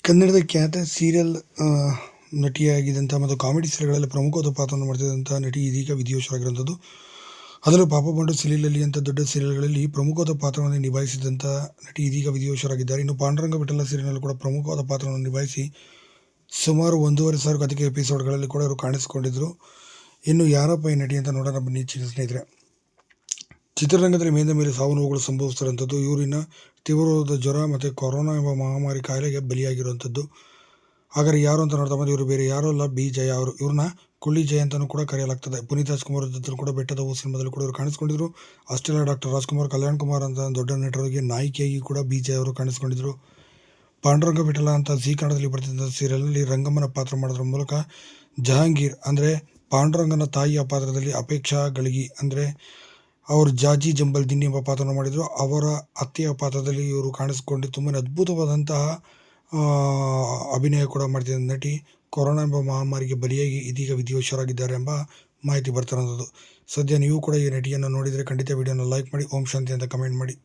ಕನ್ನಡದ ಖ್ಯಾತ ಸೀರಿಯಲ್ ನಟಿಯಾಗಿದ್ದಂಥ ಮತ್ತು ಕಾಮಿಡಿ ಸೀರಿಯಲ್ಗಳಲ್ಲಿ ಪ್ರಮುಖವಾದ ಪಾತ್ರವನ್ನು ಮಾಡ್ತಿದ್ದಂಥ ನಟಿ ಇದೀಗ ವಿಧಿವಶರಾಗಿರುವಂಥದ್ದು. ಅದರಲ್ಲೂ ಪಾಪ ಬಂಡು ಸಿಲಿಲಲ್ಲಿ ಅಂತ ದೊಡ್ಡ ಸೀರಿಯಲ್ಗಳಲ್ಲಿ ಪ್ರಮುಖವಾದ ಪಾತ್ರವನ್ನು ನಿಭಾಯಿಸಿದಂಥ ನಟಿ ಇದೀಗ ವಿಧಿವಶರಾಗಿದ್ದಾರೆ. ಇನ್ನು ಪಾಂಡುರಂಗ ವಿಠಲ ಸೀರಿಯಲ್ನಲ್ಲಿ ಕೂಡ ಪ್ರಮುಖವಾದ ಪಾತ್ರವನ್ನು ನಿಭಾಯಿಸಿ ಸುಮಾರು 1,500 ಅಧಿಕ ಎಪಿಸೋಡ್ಗಳಲ್ಲಿ ಕೂಡ ಇವರು ಕಾಣಿಸಿಕೊಂಡಿದ್ದರು. ಇನ್ನು ಯಾರಪ್ಪ ಈ ನಟಿ ಅಂತ ನೋಡೋಣ ಬನ್ನಿ ಸ್ನೇಹಿತರೆ. ಚಿತ್ರರಂಗದಲ್ಲಿ ಮೇಲಿಂದ ಮೇಲೆ ಸಾವು ನೋವುಗಳು ಸಂಭವಿಸಿರುವಂಥದ್ದು. ಇವರಿನ ತೀವ್ರವಾದ ಜ್ವರ ಮತ್ತು ಕೊರೋನಾ ಎಂಬ ಮಹಾಮಾರಿ ಕಾಯಿಲೆಗೆ ಬಲಿಯಾಗಿರುವಂಥದ್ದು. ಹಾಗಾದ್ರೆ ಯಾರು ಅಂತ ನೋಡ್ತಾ ಬಂದು ಇವರು ಬೇರೆ ಯಾರೂ ಅಲ್ಲ, ಬಿ ಜಯ ಅವರು. ಇವ್ರನ್ನ ಕುಳ್ಳಿ ಜಯ ಅಂತಲೂ ಕೂಡ ಕರೆಯಲಾಗ್ತದೆ. ಪುನೀತ್ ರಾಜ್ಕುಮಾರ್ ಜೊತೆ ಕೂಡ ಬೆಟ್ಟದ ಹೂ ಸಿನಿಮಾದಲ್ಲಿ ಕೂಡ ಇವರು ಕಾಣಿಸ್ಕೊಂಡಿದ್ರು. ಅಷ್ಟೇ ಅಲ್ಲ, ಡಾಕ್ಟರ್ ರಾಜ್ಕುಮಾರ್, ಕಲ್ಯಾಣ್ ಕುಮಾರ್ ಅಂತ ದೊಡ್ಡ ನಟರಿಗೆ ನಾಯಕಿಯಾಗಿ ಕೂಡ ಬಿ ಜಯ ಅವರು ಕಾಣಿಸ್ಕೊಂಡಿದ್ರು. ಪಾಂಡುರಂಗ ವಿಠಲ ಅಂತ ಜಿ ಕನ್ನಡದಲ್ಲಿ ಬರ್ತಿದ್ದ ಸೀರಿಯಲ್ನಲ್ಲಿ ರಂಗಮ್ಮನ ಪಾತ್ರ ಮಾಡೋದ್ರ ಮೂಲಕ ಜಹಾಂಗೀರ್ ಅಂದರೆ ಪಾಂಡುರಂಗನ ತಾಯಿಯ ಪಾತ್ರದಲ್ಲಿ ಅಪೇಕ್ಷಾ ಗಳಗಿ ಅಂದರೆ ಅವರು ಜಾಜಿ ಜಂಬಲ್ ದಿನ್ನಿ ಎಂಬ ಪಾತ್ರವನ್ನು ಮಾಡಿದರು. ಅವರ ಅತ್ತೆಯ ಪಾತ್ರದಲ್ಲಿ ಇವರು ಕಾಣಿಸಿಕೊಂಡು ತುಂಬಾ ಅದ್ಭುತವಾದಂತಹ ಅಭಿನಯ ಕೂಡ ಮಾಡ್ತಿದ್ದ ನಟಿ ಕೊರೋನಾ ಎಂಬ ಮಹಾಮಾರಿಗೆ ಬಲಿಯಾಗಿ ಇದೀಗ ವಿಧಿವಶರಾಗಿದ್ದಾರೆ ಎಂಬ ಮಾಹಿತಿ ಬರ್ತಿರೋದು. ಸದ್ಯ ನೀವು ಕೂಡ ಈ ನಟಿಯನ್ನು ನೋಡಿದರೆ ಖಂಡಿತ ವಿಡಿಯೋನ ಲೈಕ್ ಮಾಡಿ, ಓಂ ಶಾಂತಿ ಅಂತ ಕಮೆಂಟ್ ಮಾಡಿ.